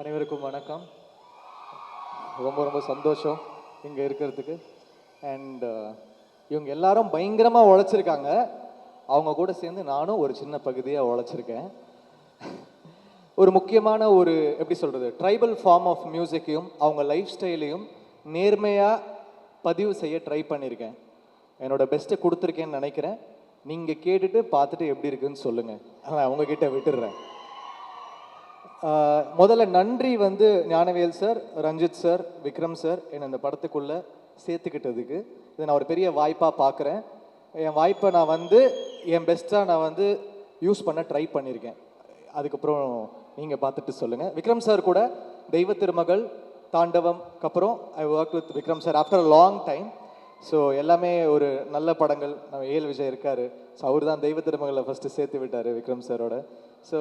அனைவருக்கும் வணக்கம். ரொம்ப ரொம்ப சந்தோஷம் இங்கே இருக்கிறதுக்கு. அண்ட் இவங்க எல்லாரும் பயங்கரமாக உழைச்சிருக்காங்க. அவங்க கூட சேர்ந்து நானும் ஒரு சின்ன பகுதியாக உழைச்சிருக்கேன். ஒரு முக்கியமான ஒரு எப்படி சொல்கிறது ட்ரைபல் ஃபார்ம் ஆஃப் மியூசிக்கையும் அவங்க லைஃப் ஸ்டைலையும் நேர்மையாக பதிவு செய்ய ட்ரை பண்ணியிருக்கேன். என்னோட பெஸ்ட்டை கொடுத்துருக்கேன்னு நினைக்கிறேன். நீங்கள் கேட்டுட்டு பார்த்துட்டு எப்படி இருக்குன்னு சொல்லுங்கள். நான் அவங்கக்கிட்ட விட்டுடுறேன். முதல்ல நன்றி வந்து Gnanavel sir, Ranjith sir, Vikram sir என்னை இந்த படத்துக்குள்ளே சேர்த்துக்கிட்டதுக்கு. இதை நான் ஒரு பெரிய வாய்ப்பாக பார்க்குறேன். என் வாய்ப்பை நான் வந்து என் பெஸ்ட்டாக நான் வந்து யூஸ் பண்ண ட்ரை பண்ணியிருக்கேன். அதுக்கப்புறம் நீங்கள் பார்த்துட்டு சொல்லுங்கள். விக்ரம் சார் கூட தெய்வ திருமகள், தாண்டவம்க்கு அப்புறம் I work with Vikram sir after a long time. So எல்லாமே ஒரு நல்ல படங்கள். நம்ம ஏஎல் விஜய் இருக்கார். ஸோ அவர் தான் தெய்வ திருமகளை ஃபஸ்ட்டு சேர்த்து விட்டார் விக்ரம் சாரோட. ஸோ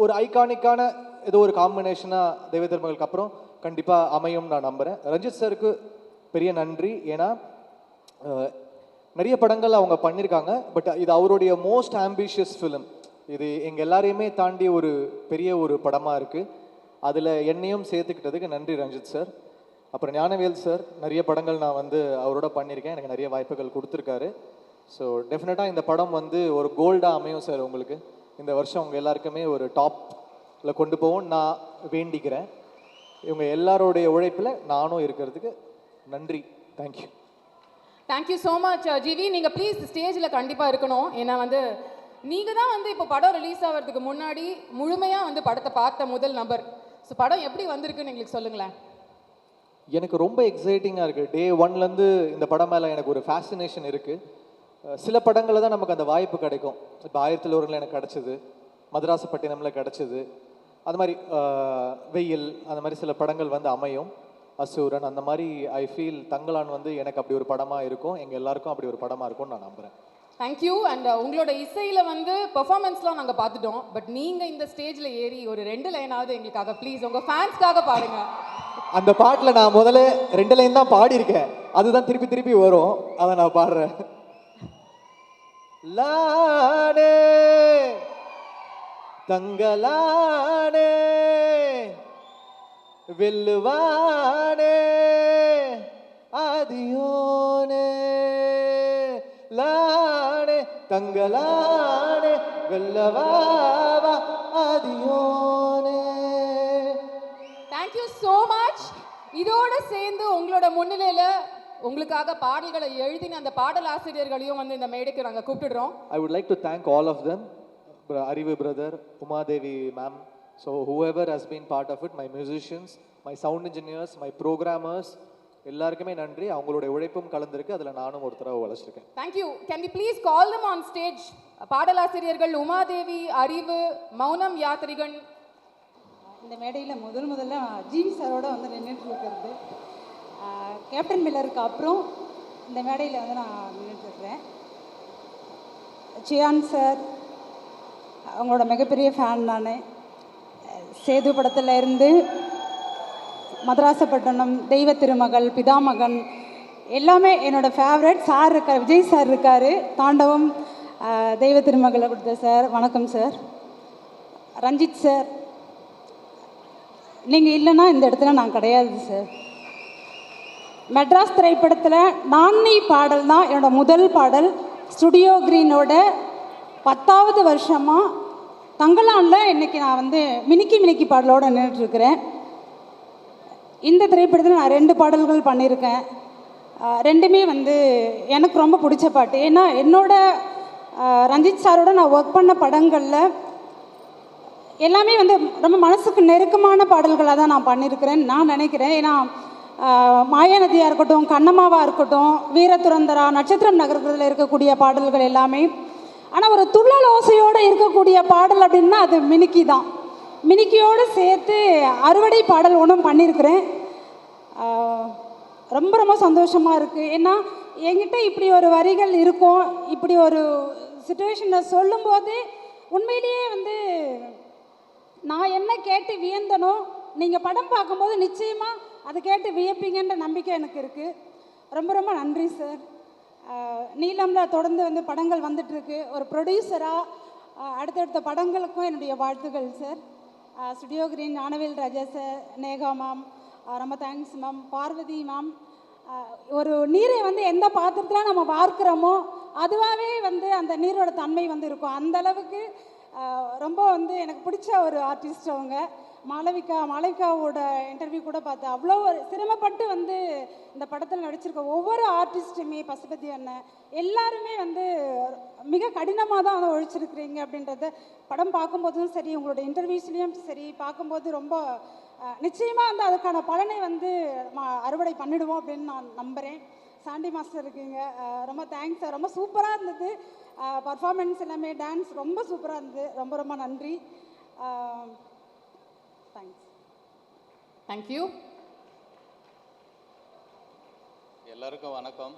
ஒரு ஐகானிக்கான ஏதோ ஒரு காம்பினேஷனாக தெய்வ திருமகளுக்கு அப்புறம் கண்டிப்பாக அமையும் நான் நம்புகிறேன். ரஞ்சித் சாருக்கு பெரிய நன்றி. ஏன்னா நிறைய படங்கள் அவங்க பண்ணியிருக்காங்க. பட் இது அவருடைய மோஸ்ட் ஆம்பிஷியஸ் ஃபிலிம். இது எங்கள் எல்லாரையுமே தாண்டி ஒரு பெரிய ஒரு படமாக இருக்குது. அதில் என்னையும் சேர்த்துக்கிட்டதுக்கு நன்றி ரஞ்சித் சார். அப்புறம் ஞானவேல் சார் நிறைய படங்கள் நான் வந்து அவரோட பண்ணியிருக்கேன். எனக்கு நிறைய வாய்ப்புகள் கொடுத்துருக்காரு. ஸோ டெஃபினட்டாக இந்த படம் வந்து ஒரு கோல்டாக அமையும் சார். உங்களுக்கு இந்த வருஷம் உங்கள் எல்லாருக்குமே ஒரு டாப்பில் கொண்டு போவோம் நான் வேண்டிக்கிறேன். இவங்க எல்லாரோடைய உழைப்பில் நானும் இருக்கிறதுக்கு நன்றி. Thank you. Thank you so much GV. நீங்கள் ப்ளீஸ் ஸ்டேஜில் கண்டிப்பாக இருக்கணும். ஏன்னா வந்து நீங்கள் தான் வந்து இப்போ படம் ரிலீஸ் ஆகிறதுக்கு முன்னாடி முழுமையாக வந்து படத்தை பார்த்த முதல் நபர். ஸோ படம் எப்படி வந்திருக்குன்னு எங்களுக்கு சொல்லுங்களேன். எனக்கு ரொம்ப எக்ஸைட்டிங்காக இருக்குது. டே ஒன்லேருந்து இந்த படம் மேலே எனக்கு ஒரு ஃபேசினேஷன் இருக்குது. சில படங்களில் தான் நமக்கு அந்த வாய்ப்பு கிடைக்கும். இப்போ 1001 எனக்கு கிடச்சிது, மதராசப்பட்டினமில் கிடச்சிது, அது மாதிரி வெயில், அந்த மாதிரி சில படங்கள் வந்து அமையும். அசூரன், அந்த மாதிரி ஐ ஃபீல் தங்கலான் வந்து எனக்கு அப்படி ஒரு படமாக இருக்கும். எங்கள் எல்லாருக்கும் அப்படி ஒரு படமாக இருக்கும்னு நான் நம்புகிறேன். தேங்க்யூ. அண்ட் உங்களோட இசையில் வந்து பெர்ஃபார்மன்ஸ்லாம் நாங்கள் பார்த்துட்டோம். பட் நீங்கள் இந்த ஸ்டேஜில் ஏறி ஒரு 2 லைனாவது எங்களுக்காக ப்ளீஸ் உங்கள் ஃபேன்ஸ்க்காக பாடுங்க. அந்த பாட்டில் நான் முதல்ல 2 லைன் தான் பாடியிருக்கேன். அதுதான் திருப்பி திருப்பி வரும். அதை நான் பாடுறேன். லானே தங்கலானே வெல்லுவானே ஆதியோனே, லானே தங்கலானே வெல்லவாவா ஆதியோனே. Thank you so much. இதோட சேர்ந்து உங்களோட முன்னிலையில் உங்களுக்காக பாடல்களை எழுதின அந்த பாடல் ஆசிரியர்களையும் வந்து இந்த மேடைக்கு நாங்கள் கூப்பிடுறோம். I would like to thank all of them, Arivu brother, Umadevi ma'am, so whoever has been part of it, my musicians, my sound engineers, my programmers, எல்லாருக்குமே நன்றி. அவங்களுடைய உழைப்பும் கலந்திருக்கு. அதில் நானும் ஒருத்தராக உழைச்சிருக்கேன். Thank you. Can we please call them on stage? பாடலாசிரியர்கள் உமாதேவி, அறிவு, மௌனம் யாத்ரிகன். இந்த மேடையில் முதல்ல ஜிவி சாரோட வந்து நின்றுட்டு இருக்கிறது. கேப்டன் மில்லருக்கு அப்புறம் இந்த மேடையில் வந்து நான் நின்றுட்டுருக்கிறேன். சியான் சார் அவங்களோட மிகப்பெரிய ஃபேன் நான். சேது படத்தில் இருந்து மதராசப்பட்டினம், தெய்வ திருமகள், பிதாமகன் எல்லாமே என்னோடய ஃபேவரட். சார் இருக்கார், விஜய் சார் இருக்கார். தாண்டவம், தெய்வ திருமகளை கொடுத்த சார், வணக்கம் சார். ரஞ்சித் சார், நீங்கள் இல்லைன்னா இந்த இடத்துல நான் கிடையாது சார். மெட்ராஸ் திரைப்படத்தில் நானி பாடல் தான் என்னோடய முதல் பாடல். ஸ்டுடியோ கிரீனோட 10வது வருஷமாக தங்கலானில் இன்றைக்கி நான் வந்து மினிக்கி பாடலோடு நின்றுட்டுருக்கிறேன். இந்த திரைப்படத்தில் நான் 2 பாடல்கள் பண்ணியிருக்கேன். 2மே வந்து எனக்கு ரொம்ப பிடிச்ச பாட்டு. ஏன்னா என்னோட ரஞ்சித் சாரோட நான் ஒர்க் பண்ண படங்களில் எல்லாமே வந்து ரொம்ப மனசுக்கு நெருக்கமான பாடல்களாக தான் நான் பண்ணியிருக்கிறேன் நான் நினைக்கிறேன். ஏன்னா மாயாநதியாக இருக்கட்டும், கண்ணம்மாவாக இருக்கட்டும், வீரதுரந்தரா, நட்சத்திரம் நகரத்தில் இருக்கக்கூடிய பாடல்கள் எல்லாமே. ஆனால் ஒரு துள்ளல் ஓசையோடு இருக்கக்கூடிய பாடல் அப்படின்னா அது மினிக்கி தான். மினிக்கியோடு சேர்த்து அறுவடை பாடல் ஒன்றும் பண்ணியிருக்கிறேன். ரொம்ப ரொம்ப சந்தோஷமாக இருக்குது. ஏன்னா என்கிட்ட இப்படி ஒரு வரிகள் இருக்கும், இப்படி ஒரு சுச்சுவேஷனை சொல்லும்போது உண்மையிலேயே வந்து நான் என்ன கேட்டு வியந்தனோ நீங்கள் படம் பார்க்கும்போது நிச்சயமாக அதை கேட்டு வியப்பீங்கன்ற நம்பிக்கை எனக்கு இருக்குது. ரொம்ப ரொம்ப நன்றி சார். நீலமில் தொடர்ந்து வந்து படங்கள் வந்துட்டுருக்கு. ஒரு ப்ரொடியூசராக அடுத்தடுத்த படங்களுக்கும் என்னுடைய வாழ்த்துக்கள் சார். ஸ்டுடியோ கிரீன் ஞானவேல் ராஜா சார், நேகா மேம், ரொம்ப தேங்க்ஸ் மேம். பார்வதி மேம், ஒரு நீரை வந்து எந்த பாத்திரத்தில் நம்ம பார்க்குறோமோ அதுவாகவே வந்து அந்த நீரோட தன்மை வந்து இருக்கும். அந்த அளவுக்கு ரொம்ப வந்து எனக்கு பிடிச்ச ஒரு ஆர்டிஸ்ட் அவங்க. மாளவிகாவோட இன்டர்வியூ கூட பார்த்தேன். அவ்வளோ ஒரு சிரமப்பட்டு வந்து இந்த படத்தில் நடிச்சிருக்க ஒவ்வொரு ஆர்டிஸ்ட்டுமே, பசுபதி அண்ணன் எல்லாருமே வந்து மிக கடினமாக தான் வந்து உழைச்சிருக்கிறீங்க அப்படின்றத படம் பார்க்கும்போதும் சரி, உங்களோட இன்டர்வியூஸ்லேயும் சரி பார்க்கும்போது ரொம்ப நிச்சயமாக வந்து அதுக்கான பலனை வந்து அறுவடை பண்ணிடுவோம் அப்படின்னு நான் நம்புகிறேன். சாண்டி மாஸ்டர் இருக்கீங்க, ரொம்ப தேங்க்ஸ் சார். ரொம்ப சூப்பராக இருந்தது பர்ஃபார்மன்ஸ் எல்லாமே, டான்ஸ் ரொம்ப சூப்பராக இருந்தது. ரொம்ப ரொம்ப நன்றி. தேங்க்ஸ். தேங்க்யூ. எல்லாருக்கும் வணக்கம்.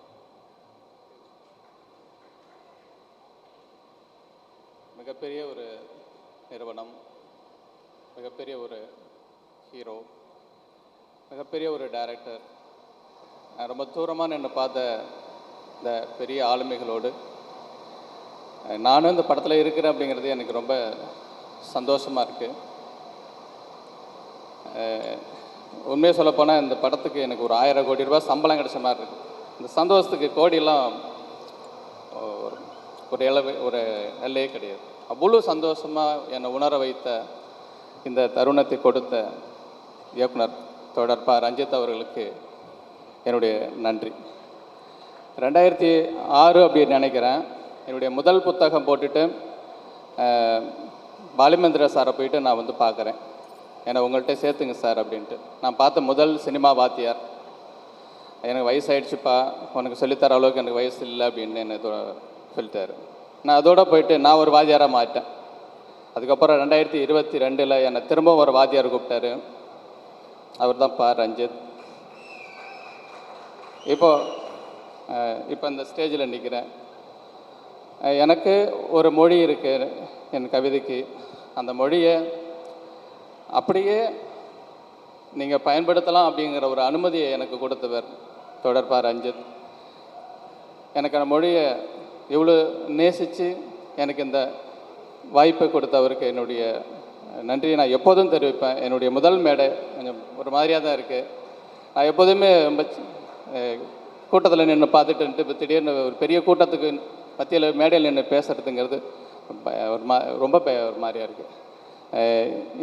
மிகப்பெரிய ஒரு நிறுவனம், மிகப்பெரிய ஒரு ஹீரோ, மிகப்பெரிய ஒரு டைரக்டர், ரொம்ப தூரமாக நின்று பார்த்த இந்த பெரிய ஆளுமைகளோடு நானும் இந்த படத்தில் இருக்கிறேன் அப்படிங்கிறது எனக்கு ரொம்ப சந்தோஷமாக இருக்குது. உண்மையை சொல்லப்போனால் இந்த படத்துக்கு எனக்கு ஒரு 1000 கோடி ரூபாய் சம்பளம் கிடைச்ச மாதிரி இருக்குது. இந்த சந்தோஷத்துக்கு கோடியெல்லாம் ஒரு எல்லையே கிடையாது. அவ்வளோ சந்தோஷமாக என்னை உணர வைத்த இந்த தருணத்தை கொடுத்த இயக்குனர் தொடர்பா ரஞ்சித் அவர்களுக்கு என்னுடைய நன்றி. 2006 அப்படின்னு நினைக்கிறேன், என்னுடைய முதல் புத்தகம் போட்டுட்டு பாலிமந்திர சாரை போயிட்டு நான் வந்து பார்க்குறேன். என்னை உங்கள்கிட்ட சேர்த்துங்க சார் அப்படின்ட்டு. நான் பார்த்த முதல் சினிமா வாத்தியார். எனக்கு வயசாகிடுச்சுப்பா, உனக்கு சொல்லித்தர அளவுக்கு எனக்கு வயசு இல்லை அப்படின்னு என்ன சொல்லிட்டாரு. நான் அதோடு போயிட்டு நான் ஒரு வாத்தியாராக மாட்டேன். அதுக்கப்புறம் 2022 என்னை திரும்ப ஒரு வாத்தியார் கூப்பிட்டாரு. அவர் தான் ரஞ்சித். இப்போ இந்த ஸ்டேஜில் நிற்கிறேன். எனக்கு ஒரு மொழி இருக்குது என் கவிதைக்கு. அந்த மொழியை அப்படியே நீங்கள் பயன்படுத்தலாம் அப்படிங்கிற ஒரு அனுமதியை எனக்கு கொடுத்தவர் தொடர்பா ரஞ்சித். எனக்கு அந்த மொழியை இவ்வளோ நேசித்து எனக்கு இந்த வாய்ப்பை கொடுத்தவருக்கு என்னுடைய நன்றியை நான் எப்போதும் தெரிவிப்பேன். என்னுடைய முதல் மேடை கொஞ்சம் ஒரு மாதிரியாக தான் இருக்குது. நான் எப்போதுமே ரொம்ப கூட்டத்தில் நின்று பார்த்துட்டு இப்போ திடீர்னு ஒரு பெரிய கூட்டத்துக்கு மத்தியில் மேடையில் நின்று பேசுகிறதுங்கிறது ரொம்ப ஒரு மாதிரியாக இருக்குது.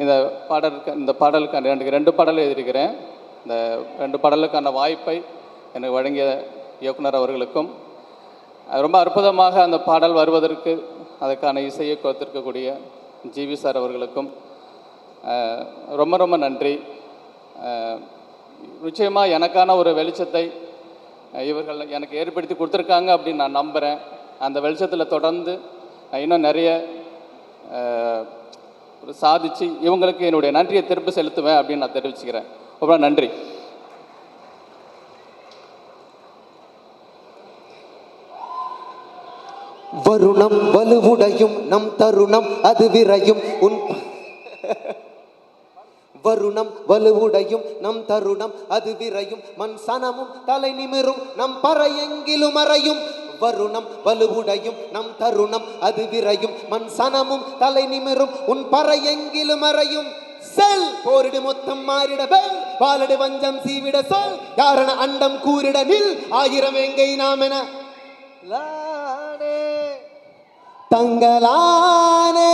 இந்த பாடலுக்கான எனக்கு 2 பாடல் எழுதியிருக்கிறேன். இந்த 2 பாடலுக்கான வாய்ப்பை எனக்கு வழங்கிய இயக்குனர் அவர்களுக்கும், ரொம்ப அற்புதமாக அந்த பாடல் வருவதற்கு அதற்கான இசையை கொடுத்திருக்கக்கூடிய ஜிவி சார் அவர்களுக்கும் ரொம்ப ரொம்ப நன்றி. நிச்சயமாக எனக்கான ஒரு வெளிச்சத்தை இவர்கள் எனக்கு ஏற்படுத்தி கொடுத்துருக்காங்க அப்படின்னு நான் நம்புகிறேன். அந்த வெளிச்சத்தில் தொடர்ந்து நான் இன்னும் நிறைய சாதித்து இவங்களுக்கு என்னுடைய நன்றியை திருப்பி செலுத்துவேன் அப்படின்னு நான் தெரிவிச்சுக்கிறேன். ரொம்ப நன்றி. வருணம் வலுவுடையும் நம் தருணம் அது விரையும் உன் வருணம் வலுவுடையும் நம் தருணம் அது விரையும் மண் சனமும் தலை நிமிரும் நம் பறையெங்கிலும் அறையும். வருணம் வலுவுடையும் நம் தருணம் அது விரையும் மண் சனமும் தலை நிமிரும் உன் பறையெங்கிலும் அறையும். செல் போரிடு மொத்தம் மாறிட பெல் பாலடு வஞ்சம் சீவிட சொல் யாரண அண்டம் கூறிட நில் 1000 வேங்கை நாமென தங்களானே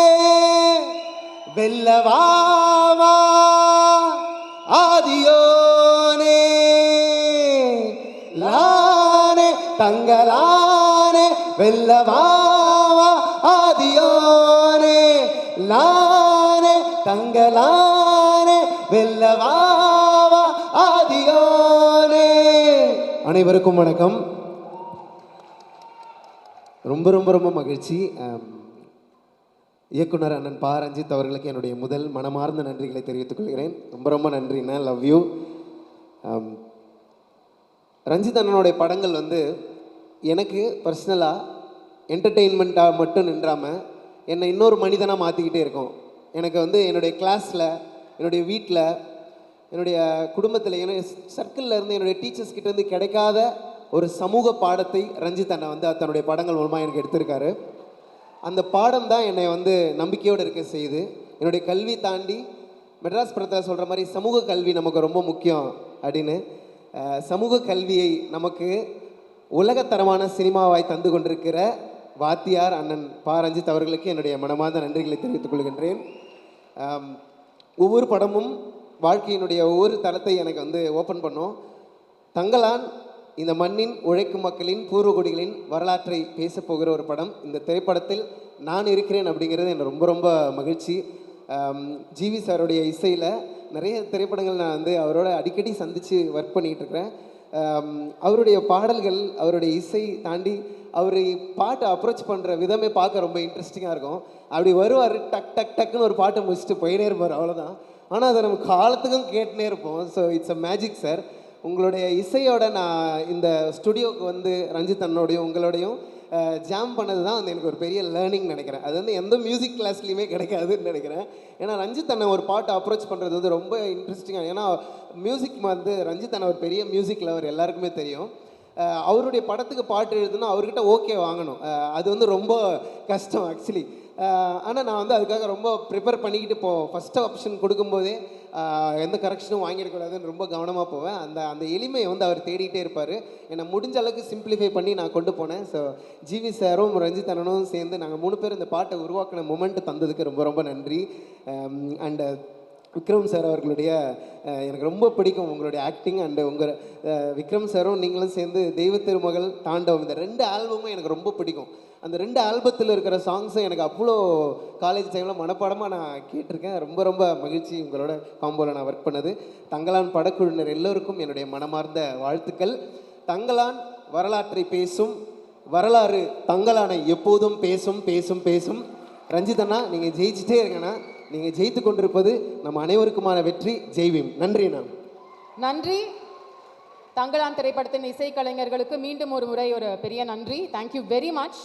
வெல்லவாவா ஆதியோனே லானே தங்களானே வெல்லவாவா ஆதியோனே லானே தங்களானே வெல்லவாவா ஆதியோனே. அனைவருக்கும் வணக்கம். ரொம்ப ரொம்ப ரொம்ப மகிழ்ச்சி. இயக்குனர் அண்ணன் ரஞ்சித் அவர்களுக்கு என்னுடைய முதல் மனமார்ந்த நன்றிகளை தெரிவித்துக் கொள்கிறேன். ரொம்ப ரொம்ப நன்றிண்ணா, லவ் யூ. ரஞ்சித் அண்ணனுடைய படங்கள் வந்து எனக்கு பர்சனலாக என்டர்டெயின்மெண்ட்டாக மட்டும் நின்றாமல் என்னை இன்னொரு மனிதனாக மாற்றிக்கிட்டே இருக்கும். எனக்கு வந்து என்னுடைய கிளாஸில், என்னுடைய வீட்டில், என்னுடைய குடும்பத்தில், என்னுடைய சர்க்கிளில் இருந்து, என்னுடைய டீச்சர்ஸ் கிட்டேருந்து கிடைக்காத ஒரு சமூக பாடத்தை ரஞ்சித் அண்ணன் வந்து தன்னுடைய படங்கள் மூலமாக எனக்கு எடுத்திருக்காரு. அந்த பாடம் தான் என்னை வந்து நம்பிக்கையோடு இருக்க செய்யுது. என்னுடைய கல்வி தாண்டி மெட்ராஸ் படத்தில் சொல்கிற மாதிரி சமூக கல்வி நமக்கு ரொம்ப முக்கியம் அப்படின்னு சமூக கல்வியை நமக்கு உலகத்தரமான சினிமாவாய் தந்து கொண்டிருக்கிற வாத்தியார் அண்ணன் பா ரஞ்சித் அவர்களுக்கு என்னுடைய மனமார்ந்த நன்றிகளை தெரிவித்துக் கொள்கின்றேன். ஒவ்வொரு படமும் வாழ்க்கையினுடைய ஒவ்வொரு தளத்தை எனக்கு வந்து ஓப்பன் பண்ணோம். தங்களான் இந்த மண்ணின் உழைக்கும் மக்களின் பூர்வகுடிகளின் வரலாற்றை பேசப்போகிற ஒரு படம். இந்த திரைப்படத்தில் நான் இருக்கிறேன் அப்படிங்கிறது எனக்கு ரொம்ப ரொம்ப மகிழ்ச்சி. ஜிவி சாருடைய இசையில் நிறைய திரைப்படங்கள் நான் வந்து அவரோட அடிக்கடி சந்தித்து ஒர்க் பண்ணிகிட்ருக்கிறேன். அவருடைய பாடல்கள், அவருடைய இசை தாண்டி அவர் பாட்டை அப்ரோச் பண்ணுற விதமே பார்க்க ரொம்ப இன்ட்ரெஸ்டிங்காக இருக்கும். அப்படி வருவார், டக் டக் டக்குன்னு ஒரு பாட்டை முடிச்சுட்டு போயிட்டே இருப்பார், அவ்வளோதான். ஆனால் அதை நம்ம காலத்துக்கும் கேட்டுனே இருப்போம். So it's a magic sir. உங்களுடைய இசையோட நான் இந்த ஸ்டுடியோவுக்கு வந்து ரஞ்சித் அண்ணோடையும் உங்களோடையும் ஜாம் பண்ணது தான் வந்து எனக்கு ஒரு பெரிய லேர்னிங் நினைக்கிறேன். அது வந்து எந்த மியூசிக் கிளாஸ்லையுமே கிடைக்காதுன்னு நினைக்கிறேன். ஏன்னா ரஞ்சித் அண்ணன் ஒரு பாட்டை அப்ரோச் பண்ணுறது வந்து ரொம்ப இன்ட்ரெஸ்டிங்காக. ஏன்னா மியூசிக் வந்து ரஞ்சித் அண்ணன் ஒரு பெரிய மியூசிக் லவர், எல்லாருக்குமே தெரியும். அவருடைய படத்துக்கு பாட்டு எழுதுனா அவர்கிட்ட ஓகே வாங்கணும், அது வந்து ரொம்ப கஷ்டம் ஆக்சுவலி. ஆனால் நான் வந்து அதுக்காக ரொம்ப ப்ரிப்பேர் பண்ணிக்கிட்டு ஃபஸ்ட்டு ஆப்ஷன் கொடுக்கும்போதே எந்த கரெக்ஷனும் வாங்கிடக்கூடாதுன்னு ரொம்ப கவனமாக போவேன். அந்த எளிமையை வந்து அவர் தேடிகிட்டே இருப்பார். என்னை முடிஞ்ச அளவுக்கு சிம்பிளிஃபை பண்ணி நான் கொண்டு போனேன். ஸோ ஜிவி சாரும் ரஞ்சித் அண்ணனும் சேர்ந்து நாங்கள் 3 பேர் இந்த பாட்டை உருவாக்கின மொமெண்ட் தந்ததுக்கு ரொம்ப ரொம்ப நன்றி. அண்டு விக்ரம் சார் அவர்களுடைய எனக்கு ரொம்ப பிடிக்கும் உங்களுடைய ஆக்டிங். அண்டு உங்கள் விக்ரம் சாரும் நீங்களும் சேர்ந்து தெய்வ திருமகள், தாண்டவம், இந்த 2 ஆல்பமும் எனக்கு ரொம்ப பிடிக்கும். அந்த 2 ஆல்பத்தில் இருக்கிற சாங்ஸும் எனக்கு அவ்வளோ காலேஜ் டைமில் மனப்பாடமாக நான் கேட்டிருக்கேன். ரொம்ப ரொம்ப மகிழ்ச்சி உங்களோட காம்போவில் நான் ஒர்க் பண்ணது. தங்கலான் படக்குழுவினர் எல்லோருக்கும் என்னுடைய மனமார்ந்த வாழ்த்துக்கள். தங்கலான் வரலாற்றை பேசும், வரலாறு தங்கலானை எப்போதும் பேசும் பேசும் பேசும். ரஞ்சித் அண்ணா, நீங்கள் ஜெயிச்சிட்டே இருக்கேண்ணா. நீங்கள் ஜெயித்து கொண்டிருப்பது நம்ம அனைவருக்குமான வெற்றி. ஜெய்வீம். நன்றி அண்ணா. நன்றி. தங்கலான் திரைப்படத்தின் இசைக்கலைஞர்களுக்கு மீண்டும் ஒரு முறை ஒரு பெரிய நன்றி. Thank you very much.